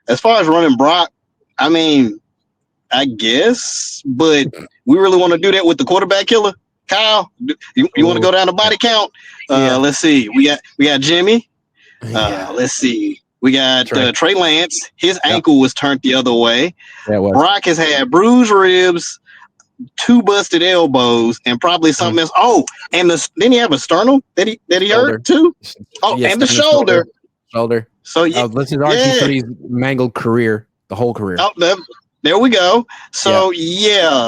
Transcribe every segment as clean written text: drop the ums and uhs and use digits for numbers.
as far as running Brock, I mean, I guess, but we really want to do that with the quarterback killer, Kyle. You want to go down the body count? Let's see. We got Jimmy. Let's see. We got Trey Lance. His ankle was turned the other way. Brock has had bruised ribs, 2 busted elbows, and probably something else. Oh, and didn't he have a sternal that he hurt too? Oh, and the shoulder. So this is RG3's mangled career, the whole career. Oh, there we go. So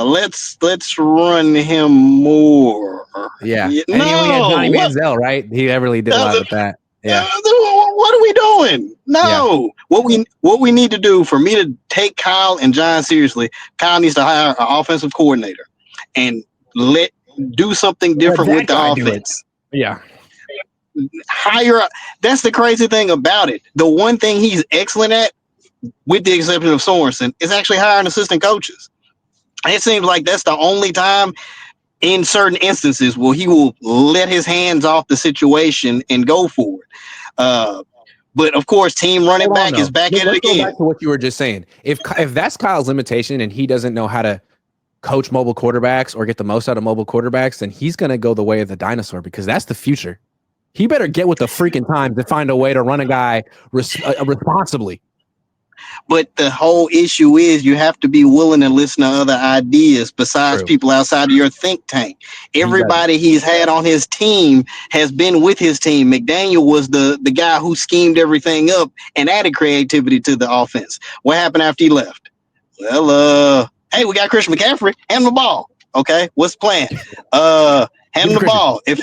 let's run him more. Yeah. And we had Johnny Manziel, right? He really did a lot with that. Yeah. What are we doing? No. Yeah. What we need to do for me to take Kyle and John seriously, Kyle needs to hire an offensive coordinator and do something different with the offense. Yeah. That's the crazy thing about it. The one thing he's excellent at, with the exception of Sorensen, is actually hiring assistant coaches. It seems like that's the only time in certain instances where he will let his hands off the situation and go for it. But of course, team running back is back at it again. Go back to what you were just saying. If that's Kyle's limitation and he doesn't know how to coach mobile quarterbacks or get the most out of mobile quarterbacks, then he's going to go the way of the dinosaur, because that's the future. He better get with the freaking times to find a way to run a guy responsibly. But the whole issue is you have to be willing to listen to other ideas besides people outside of your think tank. Everybody he's had on his team has been with his team. McDaniel was the guy who schemed everything up and added creativity to the offense. What happened after he left? Well, hey, we got Christian McCaffrey. Hand him the ball. Okay, what's the plan? Hand him the ball. If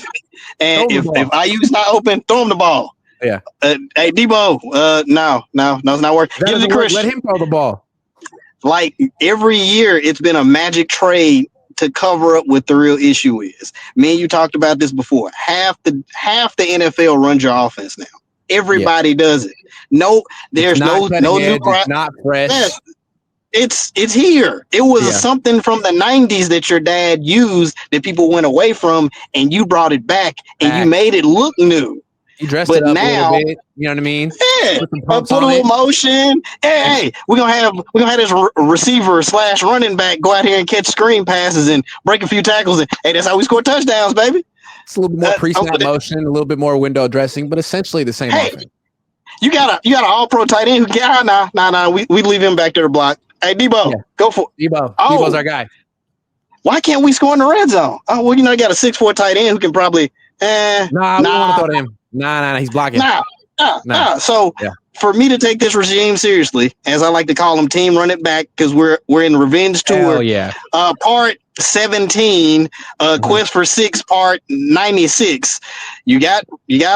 IU's not open, throw him the ball. Yeah. Hey, Debo. No, it's not working. Give it to Christian. Let him throw the ball. Like every year, it's been a magic trade to cover up what the real issue is. Me and you talked about this before. Half the NFL runs your offense now. Everybody does it. No, there's no new crowd. It's not fresh. It's here. It was something from the 90s that your dad used that people went away from, and you brought it back and you made it look new. You dressed it up now, a little bit, you know what I mean? Yeah, put a little motion. Hey, we're gonna have this receiver / running back go out here and catch screen passes and break a few tackles. And hey, that's how we score touchdowns, baby. It's a little bit more pre-snap motion, a little bit more window dressing, but essentially the same offense. You got an all-pro tight end who we leave him back to the block. Hey, Debo, go for it. Debo's our guy. Why can't we score in the red zone? Oh, well, you got a 6'4" tight end who can probably. We don't want to throw to him. Nah, he's blocking. So for me to take this regime seriously, as I like to call them, team run it back, because we're in revenge tour. Part 17, Quest for 6, part 96. You got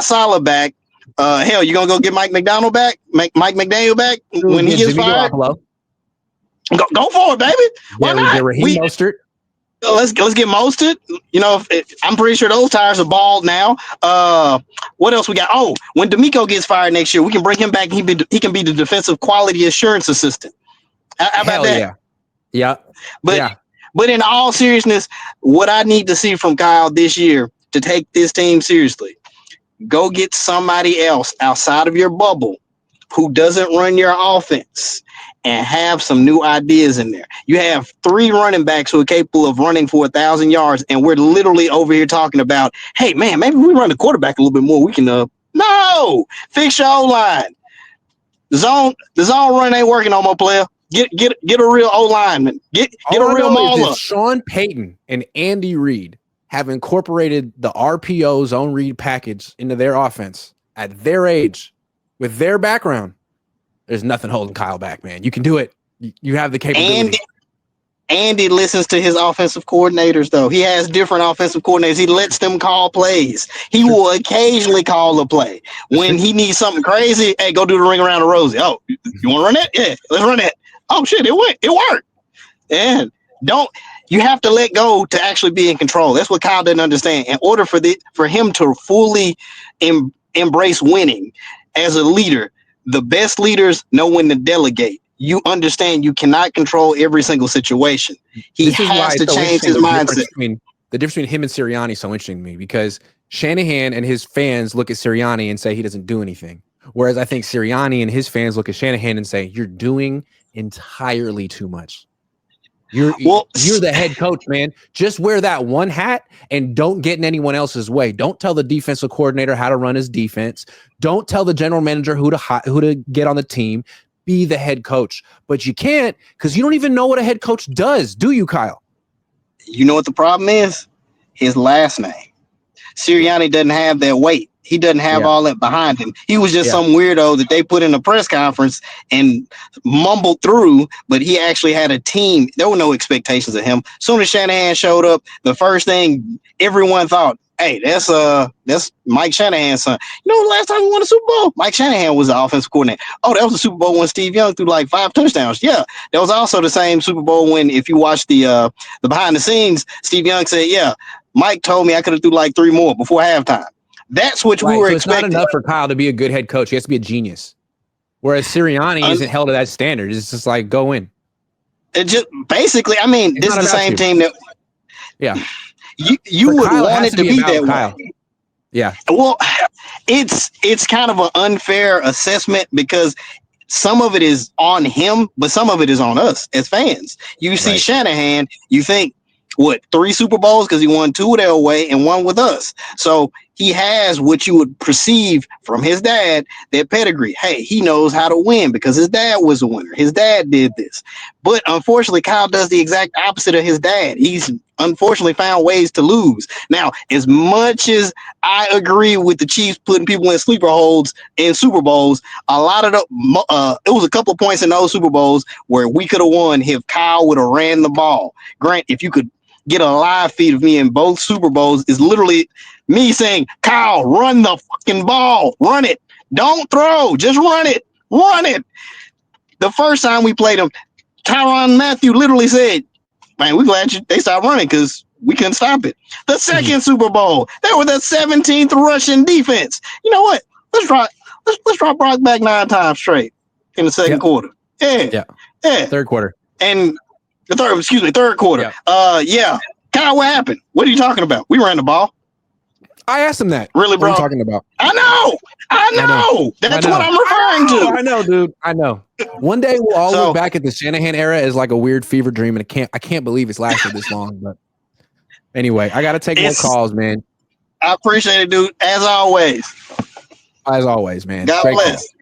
Salah back. Hell, you gonna go get Mike McDaniel back when he gets fired? Go for it, baby. Why not? Mostert. Let's get Mostert. I'm pretty sure those tires are bald now. What else we got? Oh, when D'Amico gets fired next year, we can bring him back. And he can be the defensive quality assurance assistant. How about that? Yeah. But in all seriousness, what I need to see from Kyle this year to take this team seriously, go get somebody else outside of your bubble who doesn't run your offense and have some new ideas in there. You have 3 running backs who are capable of running for 1,000 yards, and we're literally over here talking about, hey, man, maybe we run the quarterback a little bit more. We can no, fix your O-line. The zone run ain't working no more, player. Get a real O-lineman. Get a real mauler. Sean Payton and Andy Reid have incorporated the RPO zone read package into their offense at their age with their background. There's nothing holding Kyle back, man. You can do it. You have the capability. Andy listens to his offensive coordinators, though. He has different offensive coordinators. He lets them call plays. He will occasionally call a play. When he needs something crazy, hey, go do the ring around the rosy. Oh, you want to run that? Yeah, let's run that. Oh, shit, it worked. And you have to let go to actually be in control. That's what Kyle didn't understand. In order for him to fully embrace winning as a leader, the best leaders know when to delegate. You understand you cannot control every single situation. He has to change his mindset. The difference between him and Sirianni is so interesting to me, because Shanahan and his fans look at Sirianni and say he doesn't do anything. Whereas I think Sirianni and his fans look at Shanahan and say, "You're doing entirely too much. You're the head coach, man. Just wear that one hat and don't get in anyone else's way. Don't tell the defensive coordinator how to run his defense. Don't tell the general manager who to get on the team. Be the head coach." But you can't, because you don't even know what a head coach does, do you, Kyle? You know what the problem is? His last name. Sirianni doesn't have that weight. He doesn't have all that behind him. He was just some weirdo that they put in a press conference and mumbled through, but he actually had a team. There were no expectations of him. As soon as Shanahan showed up, the first thing everyone thought, hey, that's Mike Shanahan's son. You know, the last time we won a Super Bowl, Mike Shanahan was the offensive coordinator. Oh, that was the Super Bowl when Steve Young threw like 5 touchdowns. Yeah, that was also the same Super Bowl when, if you watch the behind the scenes, Steve Young said, yeah, Mike told me I could have threw like 3 more before halftime. That's what we were so expecting. It's not enough for Kyle to be a good head coach. He has to be a genius. Whereas Sirianni isn't held to that standard. It's just like, go in. It just basically, I mean, this is the same team that. Yeah. You would want it to be that Kyle. way. Yeah. Well, it's kind of an unfair assessment because some of it is on him, but some of it is on us as fans. You see Shanahan, you think, what, 3 Super Bowls because he won 2 their way and 1 with us. So he has what you would perceive from his dad, that pedigree. Hey, he knows how to win because his dad was a winner. His dad did this. But unfortunately, Kyle does the exact opposite of his dad. He's unfortunately found ways to lose. Now, as much as I agree with the Chiefs putting people in sleeper holds in Super Bowls, a lot of it was a couple of points in those Super Bowls where we could have won if Kyle would have ran the ball. Grant, if you could get a live feed of me in both Super Bowls, is literally me saying, Kyle, run the fucking ball. Run it. Don't throw. Just run it. Run it. The first time we played him, Tyrann Mathieu literally said, man, we're glad they stopped running because we couldn't stop it. The second Super Bowl, they were the 17th rushing defense. You know what? Let's drop Brock back 9 times straight in the second quarter. Yeah. Third quarter. And third quarter. Yeah. Kyle, what happened? What are you talking about? We ran the ball. I asked him that. Really, bro? What are you talking about? I know. That's what I'm referring to. I know, dude. I know. One day we'll all look back at the Shanahan era as like a weird fever dream, and I can't believe it's lasted this long. But anyway, I got to take more calls, man. I appreciate it, dude. As always. As always, man. God bless. Call.